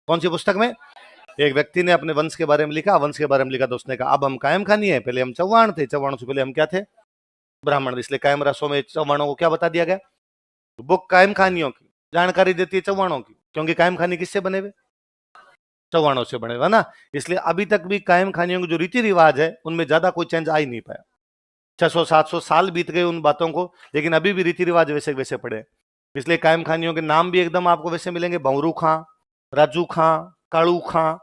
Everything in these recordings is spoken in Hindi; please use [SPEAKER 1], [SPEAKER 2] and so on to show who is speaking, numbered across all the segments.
[SPEAKER 1] कौन सी पुस्तक में? एक व्यक्ति ने अपने वंश के बारे में लिखा, वंश के बारे में लिखा तो उसने कहा अब हम कायम खानी है, पहले हम चौहान थे, चौहानों से पहले हम क्या थे? ब्राह्मण। इसलिए कायम रसों में चौहानों को क्या बता दिया गया? बुक कायम खानियों की जानकारी देती है चौहानों की, क्योंकि कायम खानी किससे बने हुए? चौहानों से बने हुए ना। इसलिए अभी तक भी कायम खानियों के जो रीति रिवाज है उनमें ज्यादा कोई चेंज आ ही नहीं पाया। 600-700 साल बीत गए उन बातों को, लेकिन अभी भी रीति रिवाज वैसे वैसे पड़े। इसलिए कायम खानियों के नाम भी एकदम आपको वैसे मिलेंगे, भंवरू खां, राजू खां, कालू खां।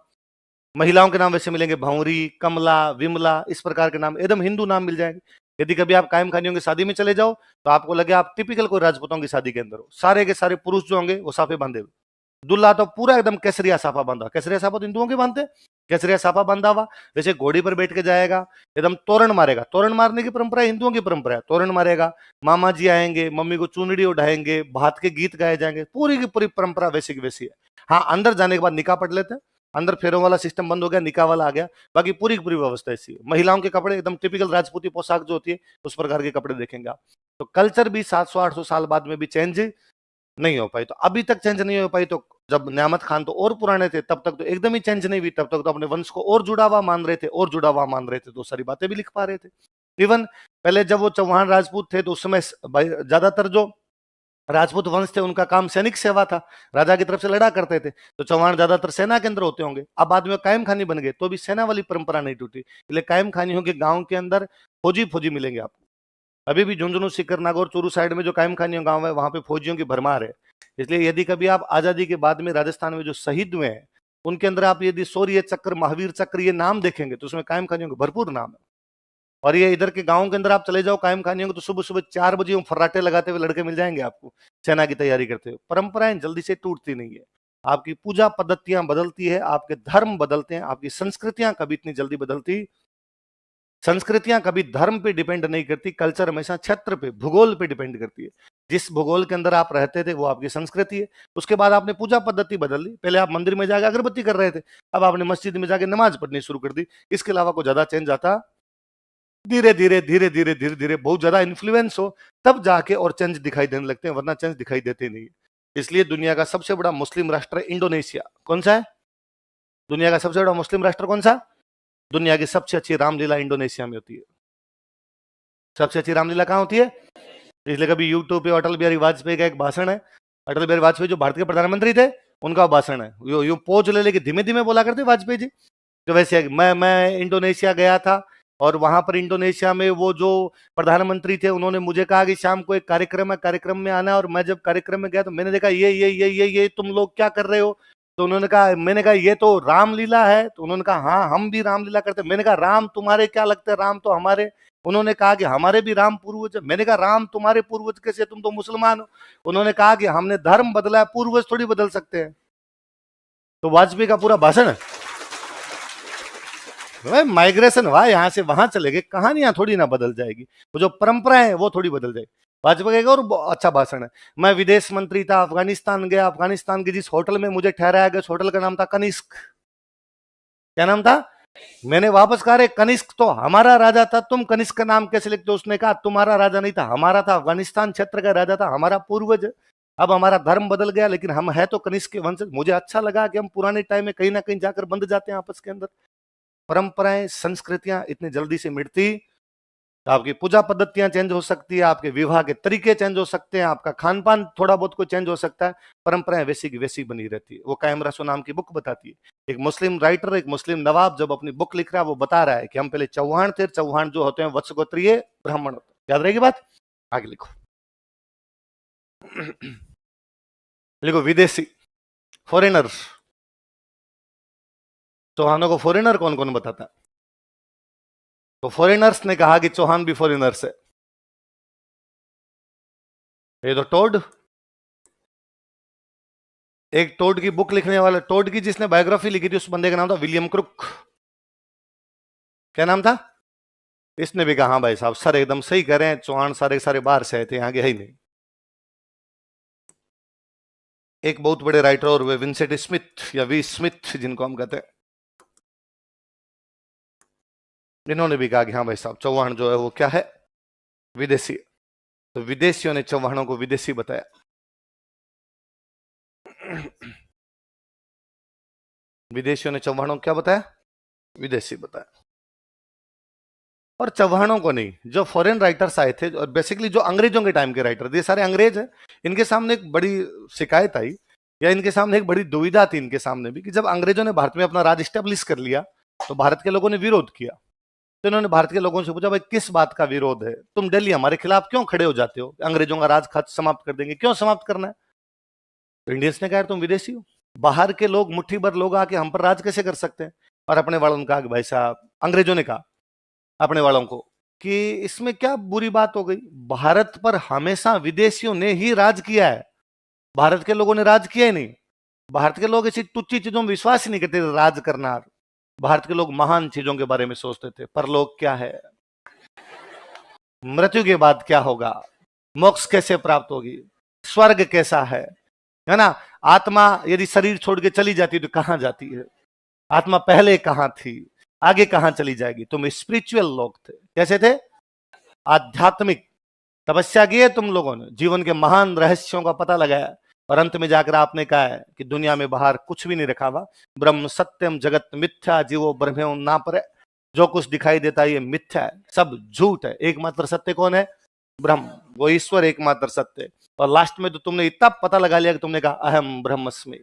[SPEAKER 1] महिलाओं के नाम वैसे मिलेंगे, भंवरी, कमला, विमला, इस प्रकार के नाम एकदम हिंदू नाम मिल जाएंगे। यदि कभी आप कायम खानियों की शादी में चले जाओ तो आपको लगे आप टिपिकल कोई राजपूतों की शादी के अंदर हो। सारे के सारे पुरुष जो होंगे वो साफे बांधे हुए, दूल्हा तो पूरा एकदम केसरिया साफा बांधा। केसरिया साफा तो हिंदुओं के बांधते, केसरिया साफा बांधा हुआ, जैसे घोड़ी पर बैठ के जाएगा, एकदम तोरण मारेगा। तोरण मारने की परंपरा हिंदुओं की परंपरा है, तोरण मारेगा, मामा जी आएंगे, मम्मी को चुनड़ी उठाएंगे, भात के गीत गाए जाएंगे, पूरी की पूरी परंपरा वैसी की वैसी है। हाँ, अंदर जाने के बाद निकाह पढ़ लेते हैं, अंदर फेरों वाला सिस्टम बंद हो गया, निकाह वाला आ गया। बाकी पूरी की पूरी व्यवस्था ऐसी है। महिलाओं के कपड़े एकदम टिपिकल राजपूती पोशाक जो होती है उस प्रकार के कपड़े देखेंगे आप। तो कल्चर भी 700-800 साल बाद में भी चेंज नहीं हो पाई। तो अभी तक चेंज नहीं हो पाई, तो जब नियामत खान तो और पुराने थे तब तक तो एकदम ही चेंज नहीं हुई, तब तक तो अपने वंश को और जुड़ा हुआ मान रहे थे, और जुड़ा हुआ मान रहे थे, तो सारी बातें भी लिख पा रहे थे। इवन पहले जब वो चौहान राजपूत थे तो उस समय ज्यादातर जो राजपूत वंश थे उनका काम सैनिक सेवा था, राजा की तरफ से लड़ा करते थे, तो चौहान ज्यादातर सेना के अंदर होते होंगे। अब बाद में कायम खानी बन गए तो भी सेना वाली परंपरा नहीं टूटी, इसलिए कायम खानियों के गांव के अंदर फौजी फौजी मिलेंगे आपको। अभी भी झुंझुनू, सीकर, नागौर, चूरू साइड में जो कायम खानियों गांव है वहां पे फौजियों की भरमार है। इसलिए यदि कभी आप आजादी के बाद में राजस्थान में जो शहीद हुए हैं उनके अंदर आप यदि शौर्य चक्र, महावीर चक्र ये नाम देखेंगे तो उसमें कायम खानियों के भरपूर नाम है। और ये इधर के गांव के अंदर आप चले जाओ कायम खानियों को तो सुबह सुबह 4 बजे फर्राटे लगाते हुए लड़के मिल जाएंगे आपको, सेना की तैयारी करते हुए। परंपराएं जल्दी से टूटती नहीं है, आपकी पूजा पद्धतियां बदलती है, आपके धर्म बदलते हैं, आपकी संस्कृतियां कभी इतनी जल्दी बदलती। संस्कृतियां कभी धर्म पे डिपेंड नहीं करती, कल्चर हमेशा क्षेत्र पे, भूगोल पे डिपेंड करती है। जिस भूगोल के अंदर आप रहते थे वो आपकी संस्कृति है। उसके बाद आपने पूजा पद्धति बदल ली, पहले आप मंदिर में जाकर अगरबत्ती कर रहे थे, अब आपने मस्जिद में जाकर नमाज पढ़नी शुरू कर दी। इसके अलावा कोई ज्यादा चेंज आता, धीरे धीरे धीरे धीरे धीरे धीरे बहुत ज्यादा इन्फ्लुएंस हो तब जाके और चेंज दिखाई देने लगते हैं, वरना चेंज दिखाई देते नहीं। इसलिए दुनिया का सबसे बड़ा मुस्लिम राष्ट्र है इंडोनेशिया। कौन सा है दुनिया का सबसे बड़ा मुस्लिम राष्ट्र? कौन सा? दुनिया की सबसे अच्छी रामलीला इंडोनेशिया में होती है। सबसे अच्छी रामलीला कहाँ होती है? इसलिए कभी यूट्यूब पे अटल बिहारी वाजपेयी का एक भाषण है, अटल बिहारी वाजपेयी जो भारत के प्रधानमंत्री थे उनका भाषण है, यू पोज ले लेके धीमे धीमे बोला करते वाजपेयी जी। तो वैसे मैं इंडोनेशिया गया था और वहां पर इंडोनेशिया में वो जो प्रधानमंत्री थे उन्होंने मुझे कहा कि शाम को एक कार्यक्रम है, कार्यक्रम में आना है। और मैं जब कार्यक्रम में गया तो मैंने देखा ये तुम लोग क्या कर रहे हो? तो उन्होंने कहा, मैंने कहा ये तो रामलीला है। तो उन्होंने कहा हाँ हम भी रामलीला करते हैं। मैंने कहा राम तुम्हारे क्या लगते हैं? राम तो हमारे। उन्होंने कहा कि हमारे भी राम पूर्वज है। मैंने कहा राम तुम्हारे पूर्वज कैसे? तुम तो मुसलमान हो। उन्होंने कहा कि हमने धर्म बदला है, पूर्वज थोड़ी बदल सकते हैं। तो वाजपेयी का पूरा भाषण है माइग्रेशन हुआ, यहां से वहां चले गए, कहानियां थोड़ी ना बदल जाएगी, वो जो परंपरा है वो थोड़ी बदल जाएगी। वाजपेयी का और अच्छा भाषण है। मैं विदेश मंत्री था, अफगानिस्तान गया, अफगानिस्तान के जिस होटल में मुझे ठहराया गया उस होटल का नाम था कनिष्क। क्या नाम था? मैंने वापस कहा रे कनिष्क तो हमारा राजा था, तुम कनिष्क का नाम कैसे लिखते हो? उसने कहा तुम्हारा राजा नहीं था, हमारा था, अफगानिस्तान क्षेत्र का राजा था, हमारा पूर्वज। अब हमारा धर्म बदल गया लेकिन हम है तो कनिष्क के वंश। मुझे अच्छा लगा कि हम पुराने टाइम में कहीं ना कहीं जाकर बंध जाते हैं आपस के अंदर। परंपराएं, संस्कृतियां इतनी जल्दी से मिटती, तो आपकी पूजा पद्धतियां चेंज हो सकती है, आपके विवाह के तरीके चेंज हो सकते हैं, आपका खान पान थोड़ा बहुत कोई चेंज हो सकता है, परंपराएं वैसी की वैसी बनी रहती है। वो कायम रसो नाम की बुक बताती है। एक मुस्लिम राइटर, एक मुस्लिम नवाब जब अपनी बुक लिख रहा है वो बता रहा है कि हम पहले चौहान थे, चौहान जो होते हैं वत्स गोत्रीय ब्राह्मण होते हैं। याद रहेगी बात? आगे लिखो। लिखो विदेशी, फॉरेनर। चौहानों को फॉरेनर कौन कौन बताता है? तो फॉरेनर्स ने कहा कि चौहान भी फॉरेनर्स है। ये तो टोड, एक टोड की बुक लिखने वाला, टोड की जिसने बायोग्राफी लिखी थी उस बंदे का नाम था विलियम क्रुक। क्या नाम था? इसने भी कहा हाँ भाई साहब सर एकदम सही कह रहे हैं, चौहान सारे सारे बाहर से आए थे, यहाँ के है ही नहीं। एक बहुत बड़े राइटर और वे विंसेंट स्मिथ या वी स्मिथ जिनको हम कहते हैं, इन्होंने भी कहा कि हाँ भाई साहब चौहान जो है वो क्या है? विदेशी। तो विदेशियों ने चौहानों को विदेशी बताया। विदेशियों ने चौहानों को क्या बताया? विदेशी बताया। और चौहानों को नहीं, जो फॉरेन राइटर्स आए थे और बेसिकली जो अंग्रेजों के टाइम के राइटर, ये सारे अंग्रेज हैं, इनके सामने एक बड़ी शिकायत आई, या इनके सामने एक बड़ी दुविधा थी इनके सामने भी, कि जब अंग्रेजों ने भारत में अपना राज स्टेब्लिश कर लिया तो भारत के लोगों ने विरोध किया। तो इन्होंने भारत के लोगों से पूछा, भाई किस बात का विरोध है, तुम दिल्ली हमारे खिलाफ क्यों खड़े हो जाते हो, अंग्रेजों का राज खत समाप्त कर देंगे, क्यों समाप्त करना है? तो इंडियंस ने कहा तुम विदेशी हो, बाहर के लोग, मुट्ठी भर लोग आके हम पर राज कैसे कर सकते हैं? और अपने वालों ने कहा कि भाई साहब, अंग्रेजों ने कहा अपने वालों को कि इसमें क्या बुरी बात हो गई, भारत पर हमेशा विदेशियों ने ही राज किया है, भारत के लोगों ने राज किया ही नहीं। भारत के लोग ऐसी तुच्छी चीजों में विश्वास ही नहीं करते राज करना। भारत के लोग महान चीजों के बारे में सोचते थे, परलोक क्या है, मृत्यु के बाद क्या होगा, मोक्ष कैसे प्राप्त होगी, स्वर्ग कैसा है ना? आत्मा यदि शरीर छोड़ के चली जाती है तो कहां जाती है, आत्मा पहले कहां थी, आगे कहां चली जाएगी। तुम स्पिरिचुअल लोग थे, कैसे थे? आध्यात्मिक तपस्या की है तुम लोगों ने, जीवन के महान रहस्यों का पता लगाया, और अंत में जाकर आपने कहा है कि दुनिया में बाहर कुछ भी नहीं रखा हुआ, ब्रह्म सत्यम जगत मिथ्या जीवो ब्रह्म ना पर, जो कुछ दिखाई देता है ये मिथ्या है, सब झूठ है, एकमात्र सत्य कौन है? ब्रह्म, वो ईश्वर एकमात्र सत्य। और लास्ट में तो तुमने इतना पता लगा लिया कि तुमने कहा अहम ब्रह्मस्मि,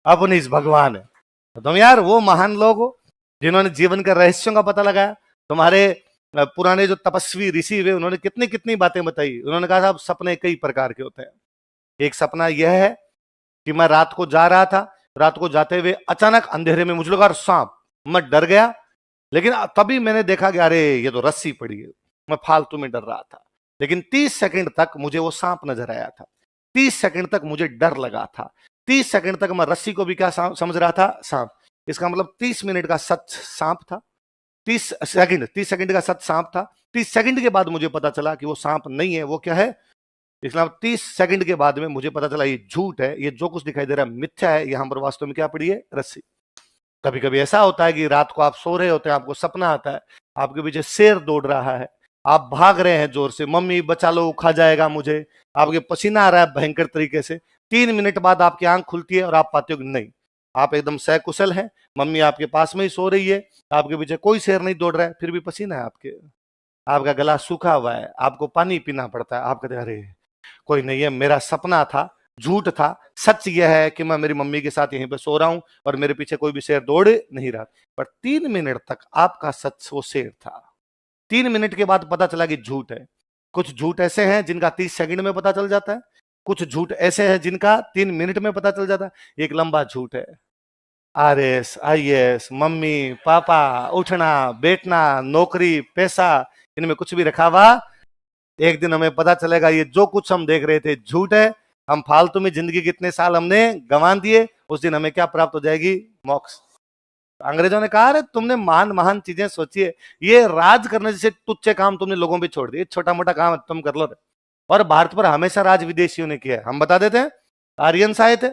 [SPEAKER 1] अपनी इस भगवान है। तो तुम यार वो महान लोग हो जिन्होंने जीवन के रहस्यों का पता लगाया। तुम्हारे पुराने जो तपस्वी ऋषि हुए उन्होंने कितनी कितनी बातें बताई। उन्होंने कहा साहब सपने कई प्रकार के होते हैं, एक सपना यह है कि मैं रात को जा रहा था, रात को जाते हुए अचानक अंधेरे में मुझे लगा सांप, मैं डर गया, लेकिन तभी मैंने देखा कि अरे ये तो रस्सी पड़ी है, मैं फालतू में डर रहा था। लेकिन 30 सेकंड तक मुझे वो सांप नजर आया था, 30 सेकंड तक मुझे डर लगा था, 30 सेकंड तक मैं रस्सी को भी क्या समझ रहा था? सांप। इसका मतलब 30 मिनट का सच सांप था, 30 सेकंड का सच सांप था। 30 सेकंड के बाद मुझे पता चला कि वो सांप नहीं है, वो क्या है? इसलिए 30 सेकंड के बाद में मुझे पता चला ये झूठ है, ये जो कुछ दिखाई दे रहा है मिथ्या है, यहां पर वास्तव में क्या पड़ी है? रस्सी। कभी कभी ऐसा होता है कि रात को आप सो रहे होते हैं, आपको सपना आता है आपके पीछे शेर दौड़ रहा है, आप भाग रहे हैं जोर से, मम्मी बचा लो खा जाएगा मुझे, आपके पसीना आ रहा है भयंकर तरीके से। 3 मिनट बाद आपकी आंख खुलती है और आप पाते हो कि नहीं, आप एकदम सकुशल हैं, मम्मी आपके पास में ही सो रही है, आपके पीछे कोई शेर नहीं दौड़ रहा है, फिर भी पसीना है आपके, आपका गला सूखा हुआ है, आपको पानी पीना पड़ता है। आप कहते हैं अरे कोई नहीं है, मेरा सपना था, झूठ था, सच यह है कि मैं मेरी मम्मी के साथ यहीं पे सो रहा हूं और मेरे पीछे कोई भी शेर दौड़ नहीं रहा। पर 3 मिनट तक आपका सच वो शेर था, 3 मिनट के बाद पता चला कि झूठ है। कुछ झूठ ऐसे हैं जिनका 30 सेकंड में पता चल जाता है, कुछ झूठ ऐसे हैं जिनका 3 मिनट में पता चल जाता है। एक लंबा झूठ है, RS IAS, मम्मी पापा, उठना बैठना, नौकरी पैसा, इनमें कुछ भी रखा हुआ, एक दिन हमें पता चलेगा ये जो कुछ हम देख रहे थे झूठ है, हम फालतू में जिंदगी कितने साल हमने गंवा दिए, उस दिन हमें क्या प्राप्त हो जाएगी? मोक्ष। अंग्रेजों ने कहा अरे तुमने महान महान चीजें सोची है, ये राज करने जैसे तुच्छ काम तुमने लोगों पे छोड़ दिए, छोटा मोटा काम तुम कर लो। और भारत पर हमेशा राज विदेशियों ने किया है। हम बता देते हैं, आर्यंस आए थे,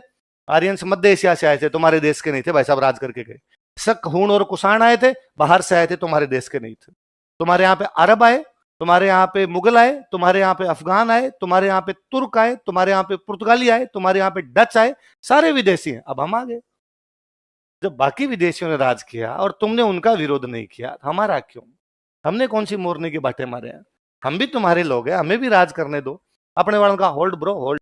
[SPEAKER 1] आर्यंस मध्य एशिया से आए थे, तुम्हारे देश के नहीं थे भाई साहब, राज करके गए। शक, हूण और कुषाण आए थे, बाहर से आए थे, तुम्हारे देश के नहीं थे। तुम्हारे यहाँ पे अरब आए, तुम्हारे यहाँ पे मुगल आए, तुम्हारे यहाँ पे अफगान आए, तुम्हारे यहाँ पे तुर्क आए, तुम्हारे यहाँ पे पुर्तगाली आए, तुम्हारे यहाँ पे डच आए, सारे विदेशी हैं। अब हम आ गए। जब बाकी विदेशियों ने राज किया और तुमने उनका विरोध नहीं किया, हमारा क्यों? हमने कौन सी मोरने के बाटे मारे हैं? हम भी तुम्हारे लोग हैं, हमें भी राज करने दो। अपने वालों का होल्ड ब्रो होल्ड।